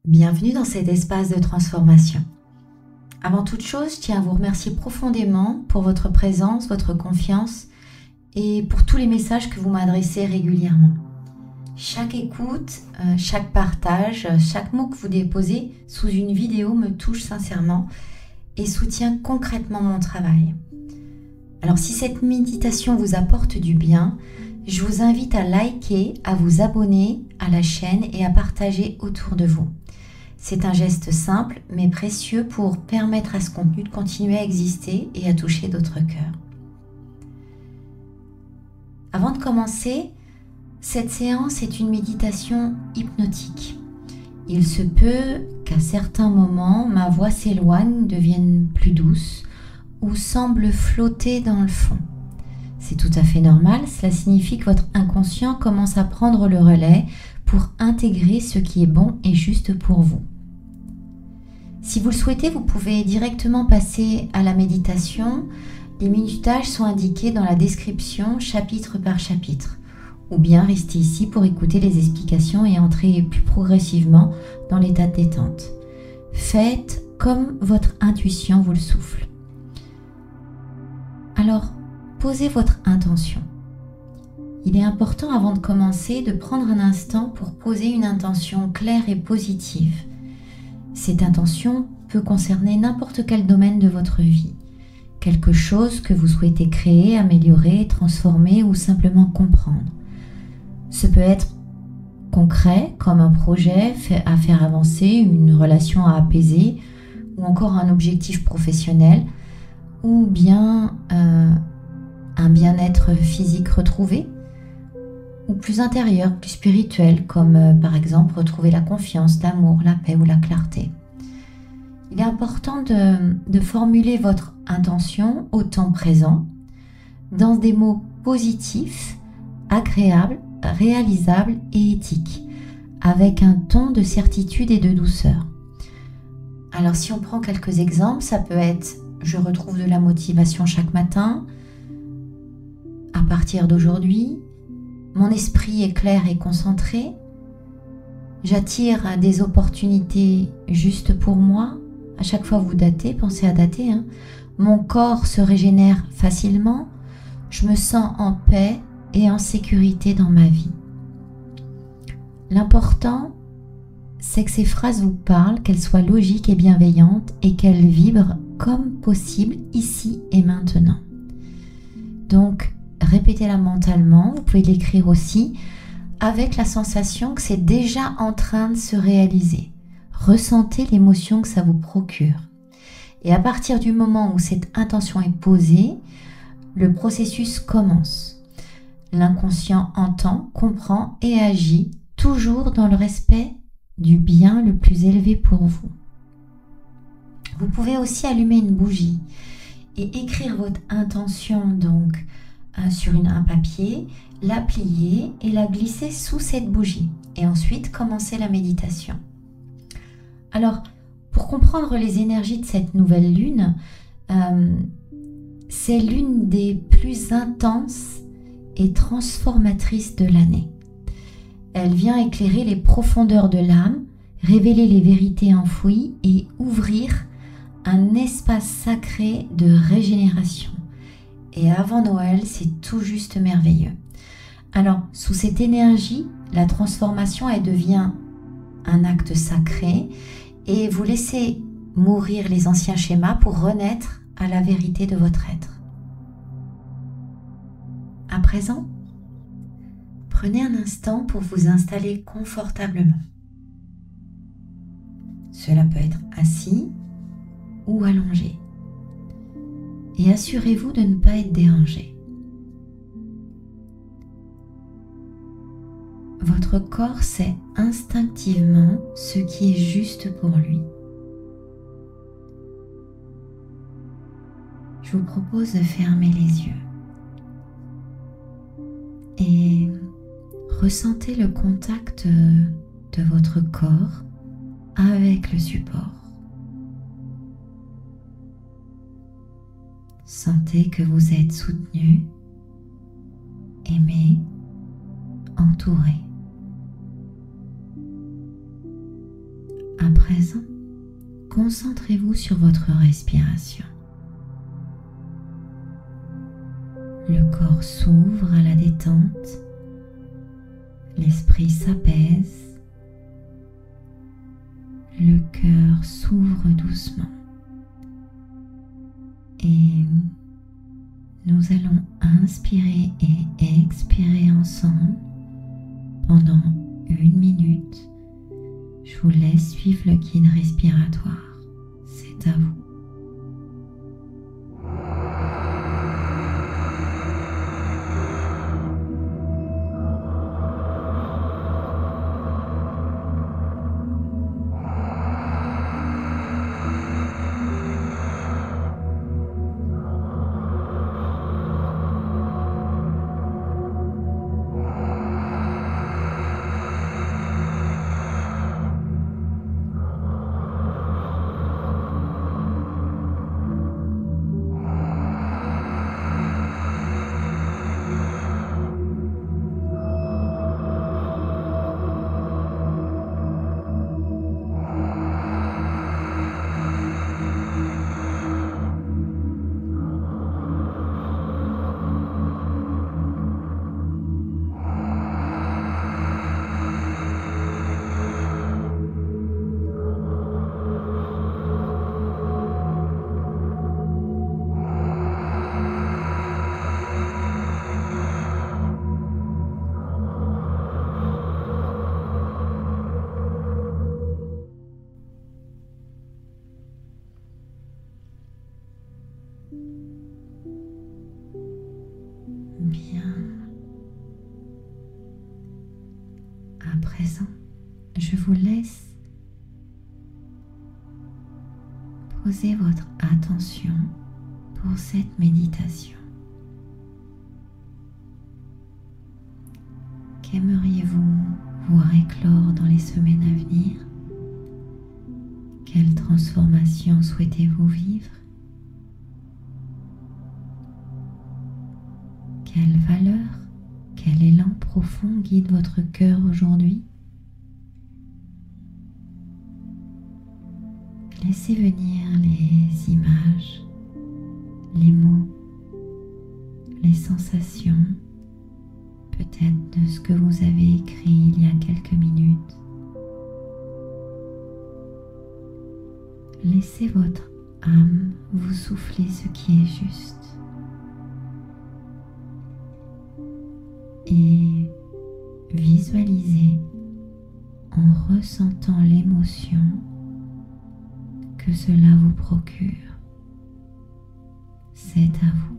Bienvenue dans cet espace de transformation. Avant toute chose, je tiens à vous remercier profondément pour votre présence, votre confiance et pour tous les messages que vous m'adressez régulièrement. Chaque écoute, chaque partage, chaque mot que vous déposez sous une vidéo me touche sincèrement et soutient concrètement mon travail. Alors si cette méditation vous apporte du bien, je vous invite à liker, à vous abonner à la chaîne et à partager autour de vous. C'est un geste simple mais précieux pour permettre à ce contenu de continuer à exister et à toucher d'autres cœurs. Avant de commencer, cette séance est une méditation hypnotique. Il se peut qu'à certains moments, ma voix s'éloigne, devienne plus douce ou semble flotter dans le fond. C'est tout à fait normal, cela signifie que votre inconscient commence à prendre le relais pour intégrer ce qui est bon et juste pour vous. Si vous le souhaitez, vous pouvez directement passer à la méditation. Les minutages sont indiqués dans la description, chapitre par chapitre. Ou bien rester ici pour écouter les explications et entrer plus progressivement dans l'état de détente. Faites comme votre intuition vous le souffle. Alors, posez votre intention. Il est important avant de commencer de prendre un instant pour poser une intention claire et positive. Cette intention peut concerner n'importe quel domaine de votre vie. Quelque chose que vous souhaitez créer, améliorer, transformer ou simplement comprendre. Ce peut être concret, comme un projet à faire avancer, une relation à apaiser, ou encore un objectif professionnel, ou bien un bien-être physique retrouvé, ou plus intérieur, plus spirituel, comme par exemple retrouver la confiance, l'amour, la paix ou la clarté. Il est important de formuler votre intention au temps présent, dans des mots positifs, agréables, réalisables et éthiques, avec un ton de certitude et de douceur. Alors si on prend quelques exemples, ça peut être « Je retrouve de la motivation chaque matin »,« À partir d'aujourd'hui »,« Mon esprit est clair et concentré »,« J'attire des opportunités justes pour moi ». À chaque fois vous datez, pensez à dater. Mon corps se régénère facilement. Je me sens en paix et en sécurité dans ma vie. L'important, c'est que ces phrases vous parlent, qu'elles soient logiques et bienveillantes et qu'elles vibrent comme possible ici et maintenant. Donc, répétez-la mentalement. Vous pouvez l'écrire aussi avec la sensation que c'est déjà en train de se réaliser. Ressentez l'émotion que ça vous procure. Et à partir du moment où cette intention est posée, le processus commence. L'inconscient entend, comprend et agit toujours dans le respect du bien le plus élevé pour vous. Vous pouvez aussi allumer une bougie et écrire votre intention donc sur un papier, la plier et la glisser sous cette bougie. Et ensuite commencer la méditation. Alors, pour comprendre les énergies de cette nouvelle lune, c'est l'une des plus intenses et transformatrices de l'année. Elle vient éclairer les profondeurs de l'âme, révéler les vérités enfouies et ouvrir un espace sacré de régénération. Et avant Noël, c'est tout juste merveilleux. Alors, sous cette énergie, la transformation, elle devient un acte sacré et vous laissez mourir les anciens schémas pour renaître à la vérité de votre être. À présent, prenez un instant pour vous installer confortablement. Cela peut être assis ou allongé. Et assurez-vous de ne pas être dérangé. Votre corps sait instinctivement ce qui est juste pour lui. Je vous propose de fermer les yeux et ressentez le contact de votre corps avec le support. Sentez que vous êtes soutenu, aimé, entouré. À présent, concentrez-vous sur votre respiration. Le corps s'ouvre à la détente, l'esprit s'apaise, le cœur s'ouvre doucement et nous allons inspirer et expirer ensemble pendant 1 minute. Je vous laisse suivre le guide respiratoire. C'est à vous. Bien. À présent, je vous laisse poser votre attention pour cette méditation. Qu'aimeriez-vous voir éclore dans les semaines à venir? Quelle transformation souhaitez-vous vivre? Quelle valeur, quel élan profond guide votre cœur aujourd'hui? Laissez venir les images, les mots, les sensations, peut-être de ce que vous avez écrit il y a quelques minutes. Laissez votre âme vous souffler ce qui est juste. Et visualisez en ressentant l'émotion que cela vous procure. C'est à vous.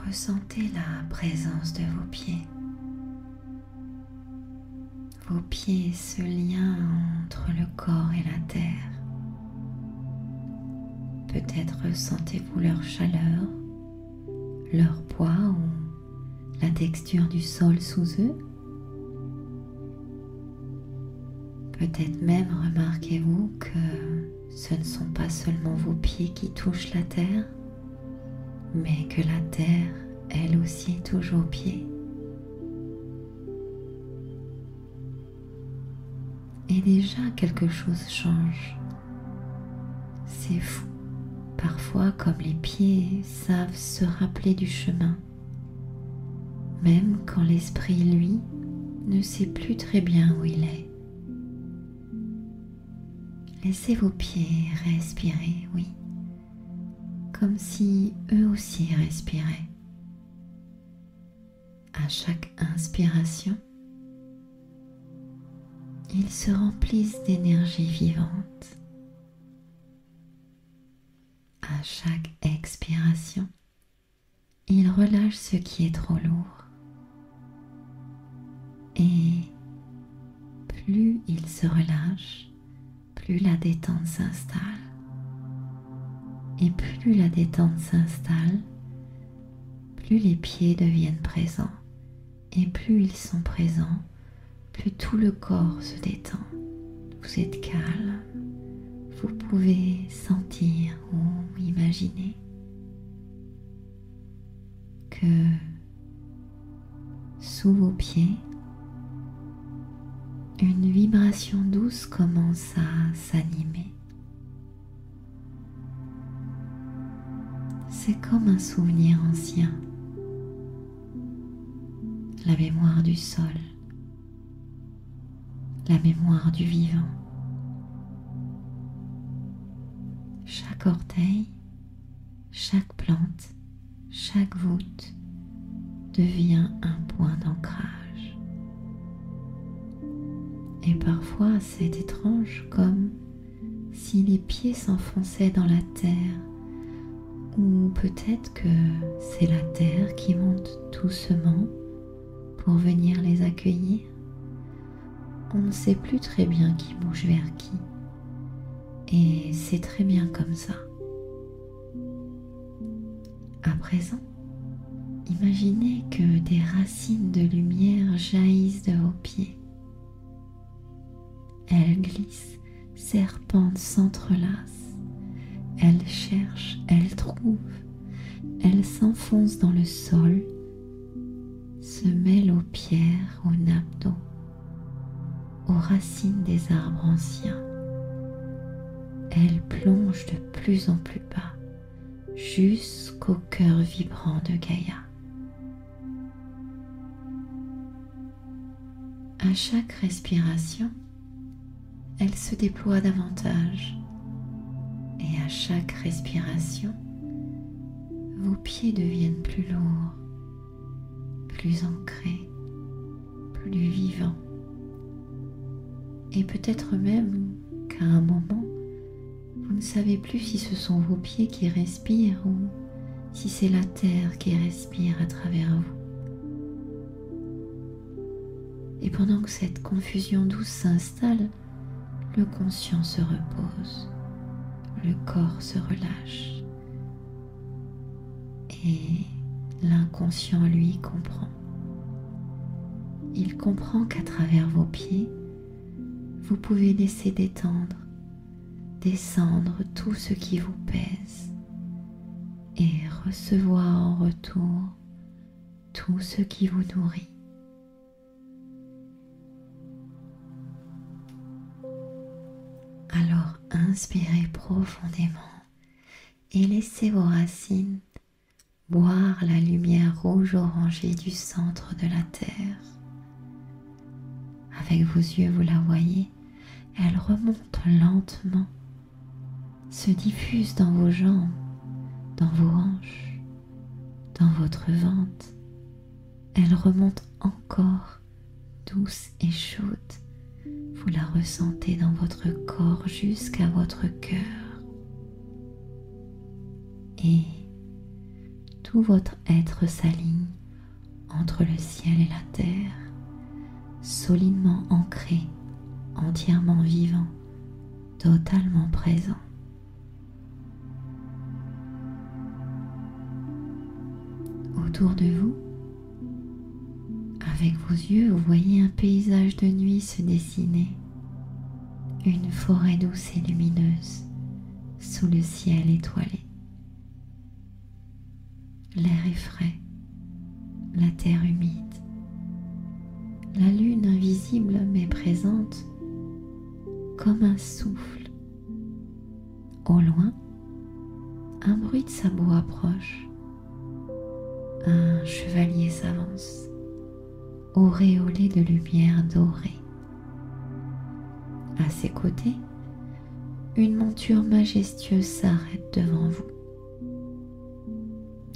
Ressentez la présence de vos pieds. Vos pieds, ce lien entre le corps et la terre. Peut-être ressentez-vous leur chaleur, leur poids ou la texture du sol sous eux. Peut-être même remarquez-vous que ce ne sont pas seulement vos pieds qui touchent la terre, mais que la terre, elle aussi, touche vos pieds. Et déjà quelque chose change. C'est fou. Parfois, comme les pieds savent se rappeler du chemin, même quand l'esprit, lui, ne sait plus très bien où il est. Laissez vos pieds respirer, oui, comme si eux aussi respiraient. À chaque inspiration, ils se remplissent d'énergie vivante. À chaque expiration, ils relâchent ce qui est trop lourd. Et plus ils se relâchent, plus la détente s'installe. Et plus la détente s'installe, plus les pieds deviennent présents, et plus ils sont présents, plus tout le corps se détend. Vous êtes calme, vous pouvez sentir ou imaginer que sous vos pieds, une vibration douce commence à s'animer. C'est comme un souvenir ancien, la mémoire du sol, la mémoire du vivant. Chaque orteil, chaque plante, chaque voûte devient un point d'ancrage. Et parfois c'est étrange, comme si les pieds s'enfonçaient dans la terre, ou peut-être que c'est la terre qui monte doucement pour venir les accueillir. On ne sait plus très bien qui bouge vers qui, et c'est très bien comme ça. À présent, imaginez que des racines de lumière jaillissent de vos pieds. Elles glissent, serpentent, s'entrelacent. Elles cherchent, elles trouvent, elles s'enfoncent dans le sol, se mêlent aux pierres, aux nappes d'eau, aux racines des arbres anciens. Elles plongent de plus en plus bas, jusqu'au cœur vibrant de Gaïa. À chaque respiration, elles se déploient davantage. Et à chaque respiration, vos pieds deviennent plus lourds, plus ancrés, plus vivants. Et peut-être même qu'à un moment, vous ne savez plus si ce sont vos pieds qui respirent ou si c'est la terre qui respire à travers vous. Et pendant que cette confusion douce s'installe, le conscient se repose. Le corps se relâche et l'inconscient, lui, comprend. Il comprend qu'à travers vos pieds, vous pouvez laisser détendre, descendre tout ce qui vous pèse et recevoir en retour tout ce qui vous nourrit. Alors inspirez profondément et laissez vos racines boire la lumière rouge-orangée du centre de la terre. Avec vos yeux, vous la voyez, elle remonte lentement, se diffuse dans vos jambes, dans vos hanches, dans votre ventre. Elle remonte encore, douce et chaude. Vous la ressentez dans votre corps jusqu'à votre cœur. Et tout votre être s'aligne entre le ciel et la terre, solidement ancré, entièrement vivant, totalement présent. Autour de vous, avec vos yeux, vous voyez un paysage de nuit se dessiner, une forêt douce et lumineuse sous le ciel étoilé. L'air est frais, la terre humide, la lune invisible mais présente comme un souffle. Au loin, un bruit de sabot approche. Un chevalier s'avance, auréolé de lumière dorée. À ses côtés, une monture majestueuse s'arrête devant vous.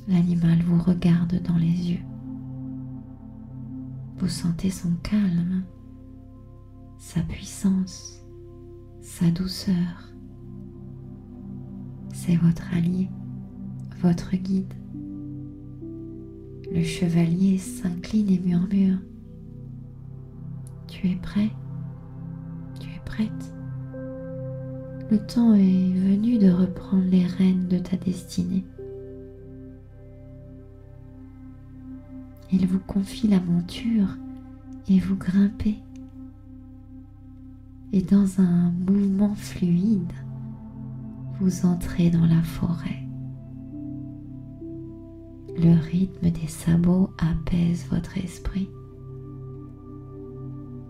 L'animal vous regarde dans les yeux. Vous sentez son calme, sa puissance, sa douceur. C'est votre allié, votre guide. Le chevalier s'incline et murmure: Tu es prêt? Tu es prête? Le temps est venu de reprendre les rênes de ta destinée. Il vous confie la monture et vous grimpez. Et dans un mouvement fluide, vous entrez dans la forêt. Le rythme des sabots apaise votre esprit.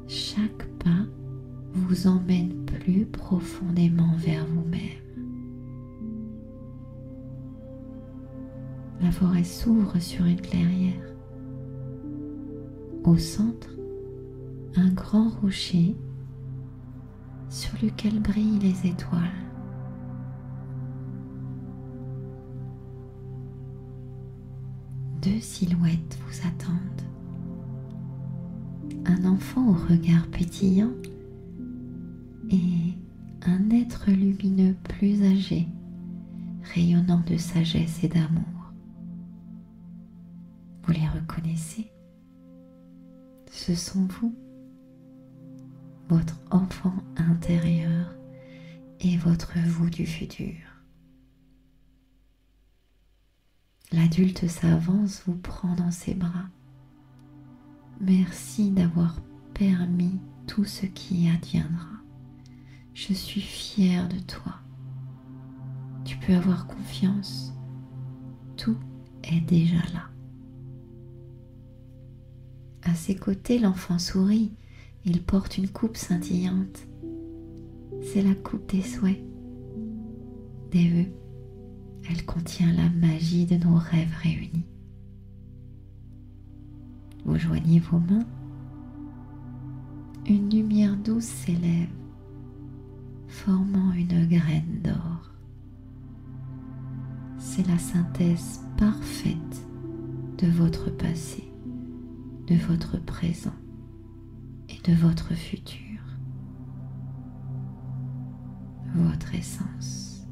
Chaque pas vous emmène plus profondément vers vous-même. La forêt s'ouvre sur une clairière. Au centre, un grand rocher sur lequel brillent les étoiles. Deux silhouettes vous attendent. Un enfant au regard pétillant et un être lumineux plus âgé, rayonnant de sagesse et d'amour. Vous les reconnaissez? Ce sont vous, votre enfant intérieur et votre vous du futur. L'adulte s'avance, vous prend dans ses bras. Merci d'avoir permis tout ce qui adviendra. Je suis fière de toi. Tu peux avoir confiance. Tout est déjà là. À ses côtés, l'enfant sourit. Il porte une coupe scintillante. C'est la coupe des souhaits, des vœux. Elle contient la magie de nos rêves réunis. Vous joignez vos mains. Une lumière douce s'élève, formant une graine d'or. C'est la synthèse parfaite de votre passé, de votre présent et de votre futur. Votre essence.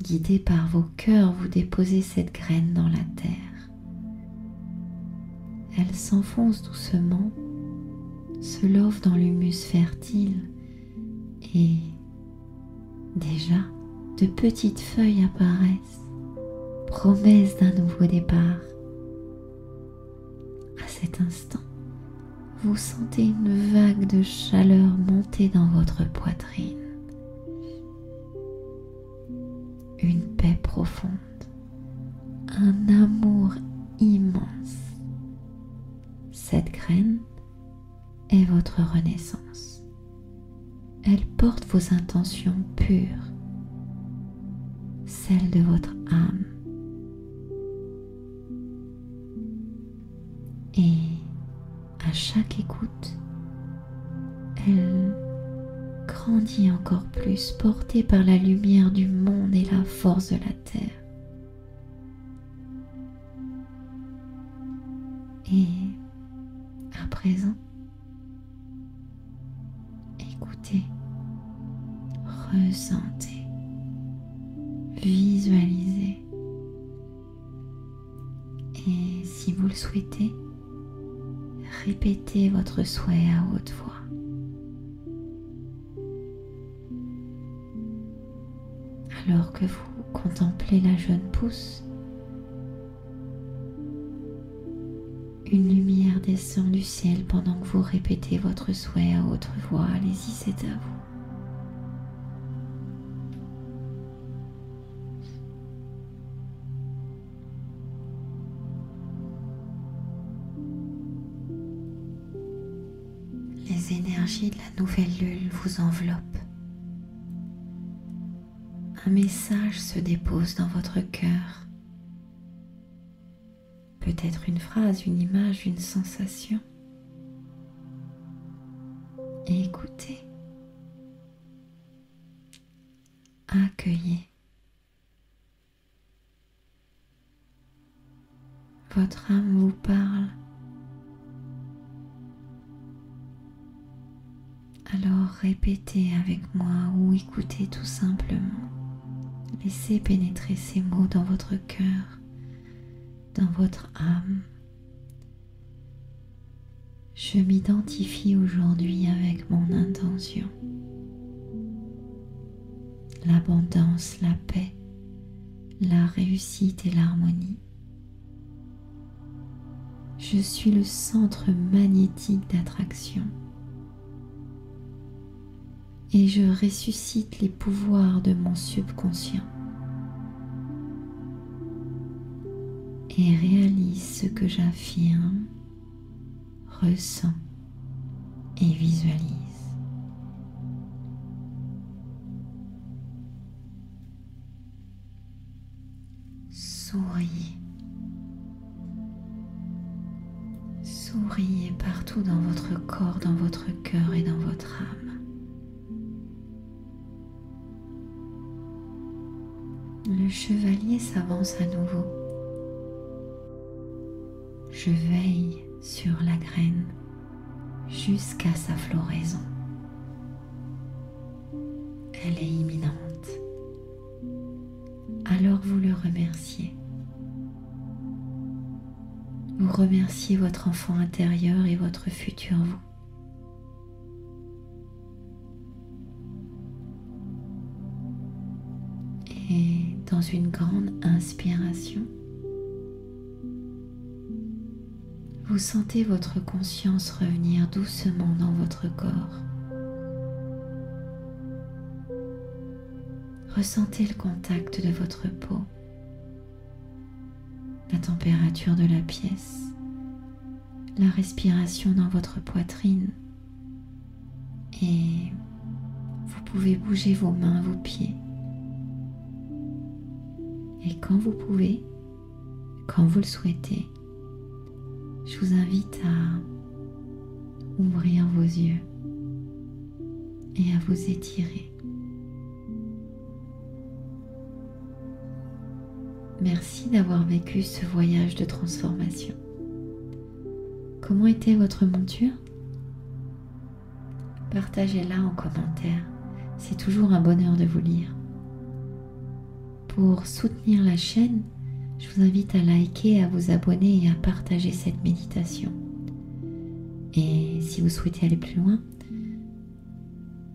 Guidé par vos cœurs, vous déposez cette graine dans la terre. Elle s'enfonce doucement, se love dans l'humus fertile et déjà de petites feuilles apparaissent, promesse d'un nouveau départ. À cet instant, vous sentez une vague de chaleur monter dans votre poitrine. Une paix profonde, un amour immense. Cette graine est votre renaissance. Elle porte vos intentions pures, celles de votre âme. Et à chaque écoute, elle grandit encore plus, portée par la lumière du monde et la force de la terre. Et à présent, écoutez, ressentez, visualisez. Et si vous le souhaitez, répétez votre souhait à haute voix. Alors que vous contemplez la jeune pousse, une lumière descend du ciel pendant que vous répétez votre souhait à haute voix. Allez-y, c'est à vous. Les énergies de la nouvelle lune vous enveloppent. Un message se dépose dans votre cœur. Peut-être une phrase, une image, une sensation. Et écoutez. Accueillez. Votre âme vous parle. Alors répétez avec moi ou écoutez tout simplement. Laissez pénétrer ces mots dans votre cœur, dans votre âme. Je m'identifie aujourd'hui avec mon intention. L'abondance, la paix, la réussite et l'harmonie Je suis le centre magnétique d'attraction et je ressuscite les pouvoirs de mon subconscient et réalise ce que j'affirme, ressens et visualise. Souriez. Souriez partout dans votre corps, dans votre cœur et dans votre âme. Le chevalier s'avance à nouveau. Je veille sur la graine jusqu'à sa floraison. Elle est imminente. Alors vous le remerciez. Vous remerciez votre enfant intérieur et votre futur vous. Et dans une grande inspiration, vous sentez votre conscience revenir doucement dans votre corps. Ressentez le contact de votre peau, la température de la pièce, la respiration dans votre poitrine et vous pouvez bouger vos mains, vos pieds. Et quand vous pouvez, quand vous le souhaitez, je vous invite à ouvrir vos yeux et à vous étirer. Merci d'avoir vécu ce voyage de transformation. Comment était votre monture? Partagez-la en commentaire. C'est toujours un bonheur de vous lire. Pour soutenir la chaîne, je vous invite à liker, à vous abonner et à partager cette méditation. Et si vous souhaitez aller plus loin,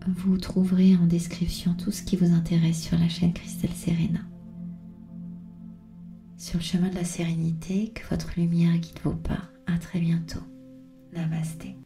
vous trouverez en description tout ce qui vous intéresse sur la chaîne Christelle Serena. Sur le chemin de la sérénité, que votre lumière guide vos pas. À très bientôt. Namasté.